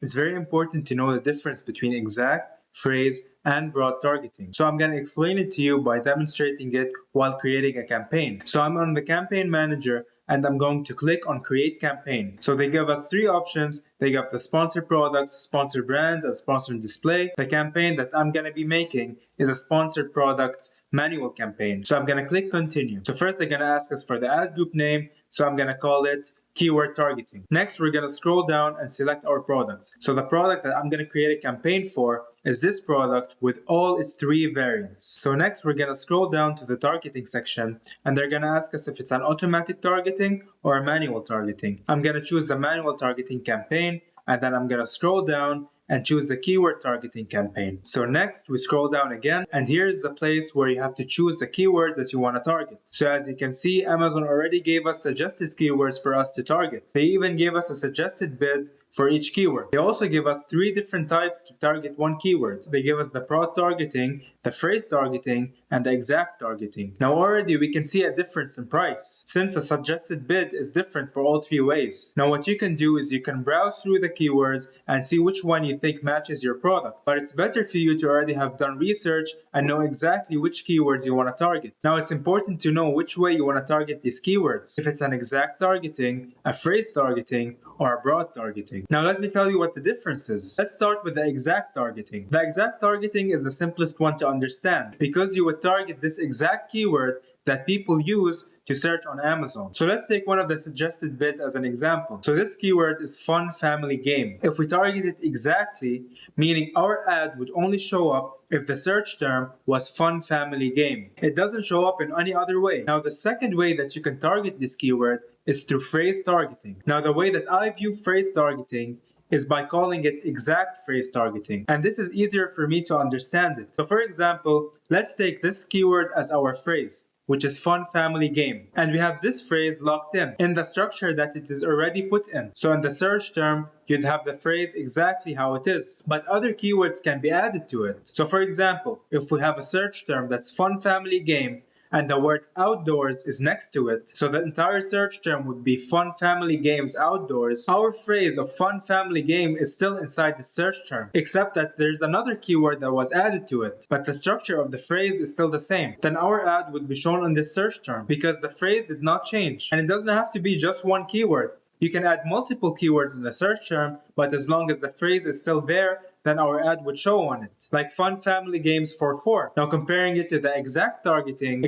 it's very important to know the difference between exact, phrase, and broad targeting. So I'm going to explain it to you by demonstrating it while creating a campaign. So I'm on the campaign manager and I'm going to click on create campaign. So they give us three options. They give the sponsored products, sponsored brands, and sponsored display. The campaign that I'm going to be making is a sponsored products manual campaign. So I'm going to click continue. So first they're going to ask us for the ad group name. So I'm going to call it keyword targeting. Next, we're going to scroll down and select our products. So the product that I'm going to create a campaign for is this product with all its three variants. So next, we're going to scroll down to the targeting section and they're going to ask us if it's an automatic targeting or a manual targeting. I'm going to choose the manual targeting campaign and then I'm going to scroll down and choose the keyword targeting campaign. So next we scroll down again and here's the place where you have to choose the keywords that you want to target. So as you can see, Amazon already gave us suggested keywords for us to target. They even gave us a suggested bid for each keyword. They also give us three different types to target one keyword. They give us the broad targeting, the phrase targeting, and the exact targeting. Now already we can see a difference in price, since the suggested bid is different for all three ways. Now what you can do is you can browse through the keywords and see which one you think matches your product. But it's better for you to already have done research and know exactly which keywords you want to target. Now it's important to know which way you want to target these keywords. If it's an exact targeting, a phrase targeting, or a broad targeting. Now let me tell you what the difference is. Let's start with the exact targeting. The exact targeting is the simplest one to understand because you would target this exact keyword that people use to search on Amazon. So let's take one of the suggested bids as an example. So this keyword is fun family game. If we target it exactly, meaning our ad would only show up if the search term was fun family game. It doesn't show up in any other way. Now the second way that you can target this keyword is through phrase targeting. Now the way that I view phrase targeting is by calling it exact phrase targeting. And this is easier for me to understand it. So for example, let's take this keyword as our phrase, which is fun family game. And we have this phrase locked in the structure that it is already put in. So in the search term, you'd have the phrase exactly how it is. But other keywords can be added to it. So for example, if we have a search term that's fun family game, and the word outdoors is next to it, so the entire search term would be fun family games outdoors, our phrase of fun family game is still inside the search term, except that there's another keyword that was added to it, but the structure of the phrase is still the same. Then our ad would be shown on this search term because the phrase did not change. And it doesn't have to be just one keyword. You can add multiple keywords in the search term, but as long as the phrase is still there, then our ad would show on it, like fun family games for 4. Now comparing it to the exact targeting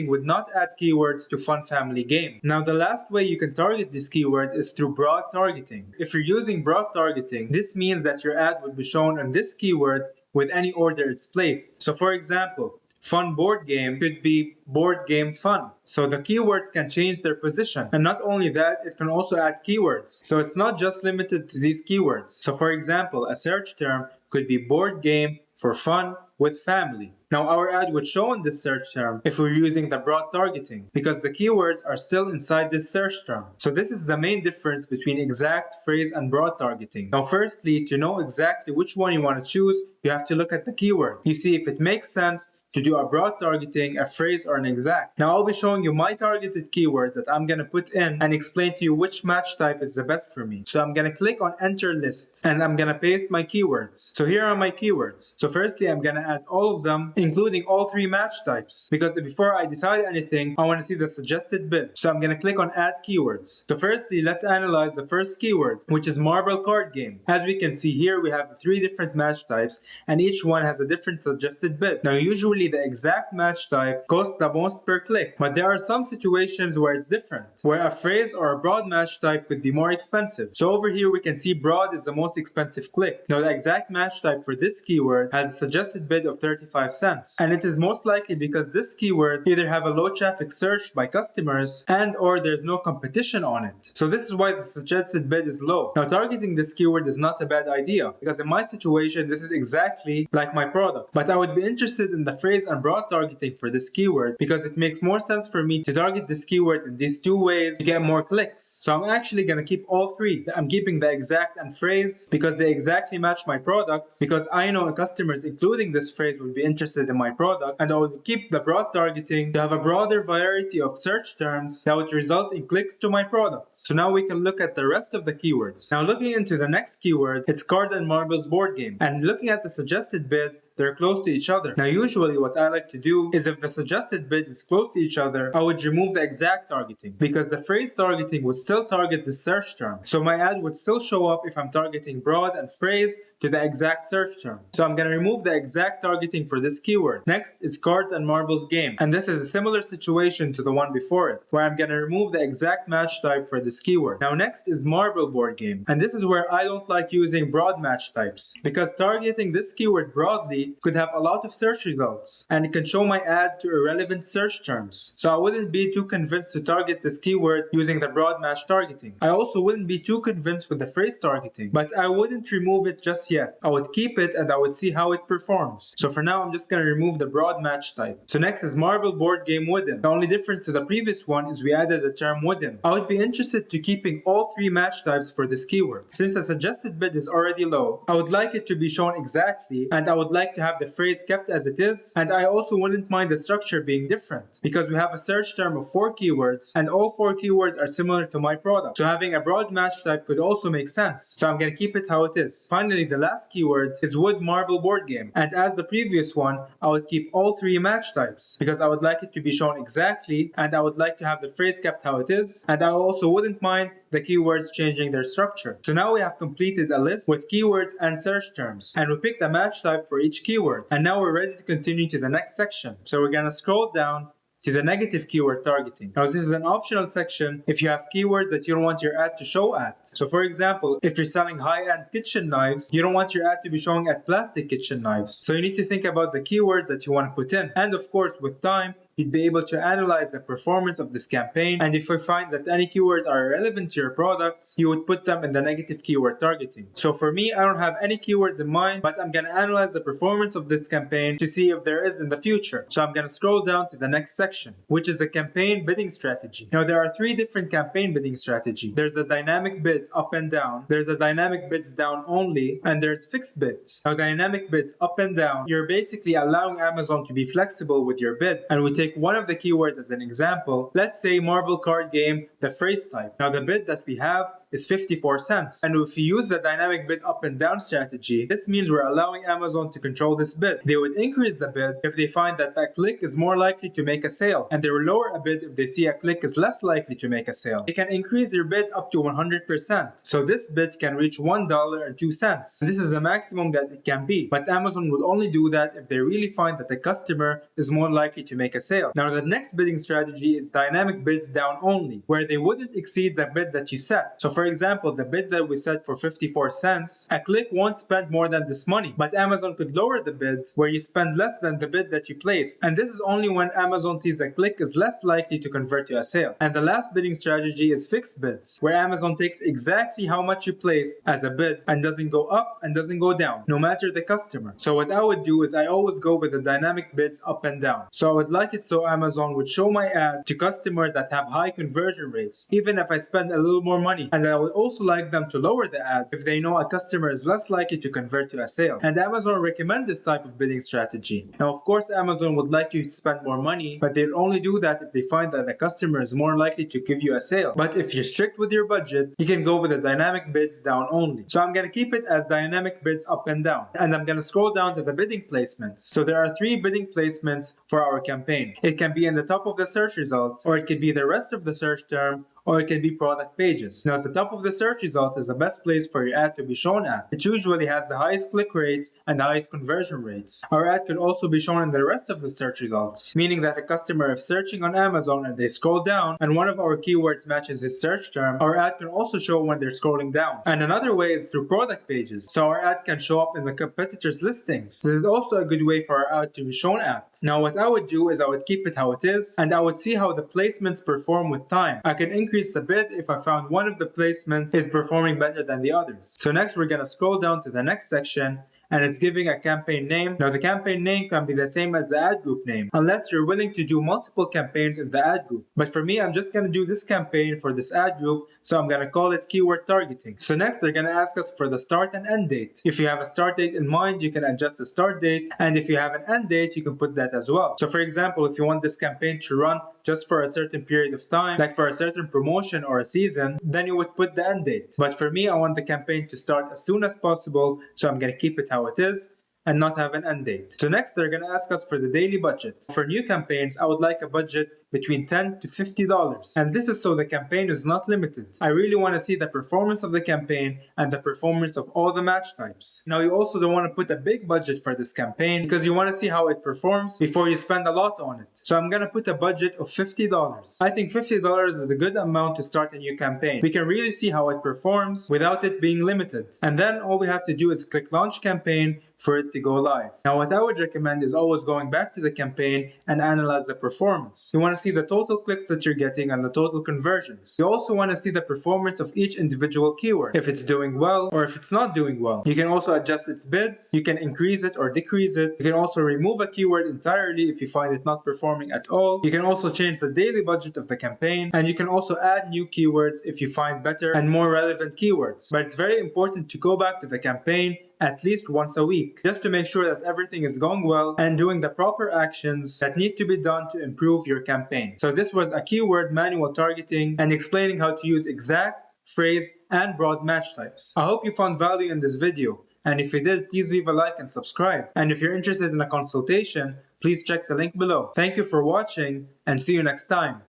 would not add keywords to fun family game. Now the last way you can target this keyword is through broad targeting. If you're using broad targeting, this means that your ad would be shown on this keyword with any order it's placed. So for example, fun board game could be board game fun. So the keywords can change their position. And not only that, it can also add keywords. So it's not just limited to these keywords. So for example, a search term could be board game for fun with family. Now our ad would show in this search term if we're using the broad targeting because the keywords are still inside this search term. So this is the main difference between exact, phrase, and broad targeting. Now firstly, to know exactly which one you want to choose, you have to look at the keyword. You see if it makes sense to do a broad targeting, a phrase, or an exact. Now I'll be showing you my targeted keywords that I'm going to put in and explain to you which match type is the best for me. So I'm going to click on enter list and I'm going to paste my keywords. So here are my keywords. So firstly, I'm going to add all of them, including all three match types, because before I decide anything, I want to see the suggested bid. So I'm going to click on add keywords. So firstly, let's analyze the first keyword, which is marble card game. As we can see here, we have 3 different match types and each one has a different suggested bid. Now usually the exact match type costs the most per click, but there are some situations where it's different, where a phrase or a broad match type could be more expensive. So over here we can see broad is the most expensive click. Now the exact match type for this keyword has a suggested bid of 35 cents, and it is most likely because this keyword either have a low traffic search by customers and or there's no competition on it. So this is why the suggested bid is low. Now targeting this keyword is not a bad idea because in my situation this is exactly like my product, but I would be interested in the phrase phrase and broad targeting for this keyword because it makes more sense for me to target this keyword in these two ways to get more clicks. So I'm actually going to keep all three. I'm keeping the exact and phrase because they exactly match my products, because I know customers including this phrase will be interested in my product, and I will keep the broad targeting to have a broader variety of search terms that would result in clicks to my products. So now we can look at the rest of the keywords. Now looking into the next keyword, it's card and marbles board game. And looking at the suggested bid, they're close to each other. Now usually what I like to do is if the suggested bid is close to each other, I would remove the exact targeting because the phrase targeting would still target the search term. So my ad would still show up if I'm targeting broad and phrase to the exact search term. So I'm going to remove the exact targeting for this keyword. Next is cards and marbles game. And this is a similar situation to the one before it, where I'm going to remove the exact match type for this keyword. Now next is marble board game. And this is where I don't like using broad match types because targeting this keyword broadly could have a lot of search results and it can show my ad to irrelevant search terms. So I wouldn't be too convinced to target this keyword using the broad match targeting. I also wouldn't be too convinced with the phrase targeting, but I wouldn't remove it just yet. I would keep it and I would see how it performs. So for now, I'm just going to remove the broad match type. So next is marble board game wooden. The only difference to the previous one is we added the term wooden. I would be interested to keeping all three match types for this keyword. Since the suggested bid is already low, I would like it to be shown exactly, and I would like to have the phrase kept as it is, and I also wouldn't mind the structure being different because we have a search term of 4 keywords and all 4 keywords are similar to my product. So having a broad match type could also make sense. So I'm going to keep it how it is. Finally, the last keyword is wood marble board game, and as the previous one, I would keep all 3 match types because I would like it to be shown exactly, and I would like to have the phrase kept how it is, and I also wouldn't mind the keywords changing their structure. So now we have completed a list with keywords and search terms, and we picked a match type for each keyword. And now we're ready to continue to the next section. So we're going to scroll down to the negative keyword targeting. Now this is an optional section if you have keywords that you don't want your ad to show at. So for example, if you're selling high-end kitchen knives, you don't want your ad to be showing at plastic kitchen knives. So you need to think about the keywords that you want to put in. And of course, with time, you'd be able to analyze the performance of this campaign, and if you find that any keywords are relevant to your products, you would put them in the negative keyword targeting. So for me, I don't have any keywords in mind, but I'm going to analyze the performance of this campaign to see if there is in the future. So I'm going to scroll down to the next section, which is a campaign bidding strategy. Now there are 3 different campaign bidding strategies. There's the dynamic bids up and down, there's the dynamic bids down only, and there's fixed bids. Now dynamic bids up and down, you're basically allowing Amazon to be flexible with your bid, and we take one of the keywords as an example. Let's say marble card game, the phrase type. Now the bid that we have is 54 cents. And if you use the dynamic bid up and down strategy, this means we're allowing Amazon to control this bid. They would increase the bid if they find that a click is more likely to make a sale, and they will lower a bid if they see a click is less likely to make a sale. They can increase your bid up to 100%. So this bid can reach $1.02. This is the maximum that it can be, but Amazon would only do that if they really find that the customer is more likely to make a sale. Now the next bidding strategy is dynamic bids down only, where they wouldn't exceed the bid that you set. So for example, the bid that we set for 54 cents, a click won't spend more than this money, but Amazon could lower the bid where you spend less than the bid that you placed. And this is only when Amazon sees a click is less likely to convert to a sale. And the last bidding strategy is fixed bids, where Amazon takes exactly how much you placed as a bid and doesn't go up and doesn't go down, no matter the customer. So what I would do is I always go with the dynamic bids up and down. So I would like it so Amazon would show my ad to customers that have high conversion rates, even if I spend a little more money. And I would also like them to lower the ad if they know a customer is less likely to convert to a sale. And Amazon recommend this type of bidding strategy. Now, of course, Amazon would like you to spend more money, but they'll only do that if they find that a customer is more likely to give you a sale. But if you're strict with your budget, you can go with the dynamic bids down only. So I'm going to keep it as dynamic bids up and down. And I'm going to scroll down to the bidding placements. So there are 3 bidding placements for our campaign. It can be in the top of the search result, or it can be the rest of the search term, or it can be product pages. Now, at the top of the search results is the best place for your ad to be shown at. It usually has the highest click rates and the highest conversion rates. Our ad could also be shown in the rest of the search results, meaning that a customer is searching on Amazon and they scroll down and one of our keywords matches his search term, our ad can also show when they're scrolling down. And another way is through product pages. So our ad can show up in the competitors' listings. This is also a good way for our ad to be shown at. Now, what I would do is I would keep it how it is, and I would see how the placements perform with time. I can increase a bit if I found one of the placements is performing better than the others. So next we're going to scroll down to the next section, and it's giving a campaign name. Now the campaign name can be the same as the ad group name, unless you're willing to do multiple campaigns in the ad group. But for me, I'm just going to do this campaign for this ad group, so I'm going to call it keyword targeting. So next, they're going to ask us for the start and end date. If you have a start date in mind, you can adjust the start date, and if you have an end date, you can put that as well. So for example, if you want this campaign to run just for a certain period of time, like for a certain promotion or a season, then you would put the end date. But for me, I want the campaign to start as soon as possible, so I'm going to keep it how it is and not have an end date. So next, they're going to ask us for the daily budget. For new campaigns, I would like a budget between $10 to $50. And this is so the campaign is not limited. I really want to see the performance of the campaign and the performance of all the match types. Now, you also don't want to put a big budget for this campaign because you want to see how it performs before you spend a lot on it. So I'm going to put a budget of $50. I think $50 is a good amount to start a new campaign. We can really see how it performs without it being limited. And then all we have to do is click launch campaign for it to go live. Now, what I would recommend is always going back to the campaign and analyze the performance. You want to see the total clicks that you're getting and the total conversions. You also want to see the performance of each individual keyword, if it's doing well or if it's not doing well. You can also adjust its bids. You can increase it or decrease it. You can also remove a keyword entirely if you find it not performing at all. You can also change the daily budget of the campaign, and you can also add new keywords if you find better and more relevant keywords. But it's very important to go back to the campaign at least once a week, just to make sure that everything is going well and doing the proper actions that need to be done to improve your campaign. So this was a keyword manual targeting and explaining how to use exact, phrase, and broad match types. I hope you found value in this video, and if you did, please leave a like and subscribe. And if you're interested in a consultation, please check the link below. Thank you for watching, and see you next time.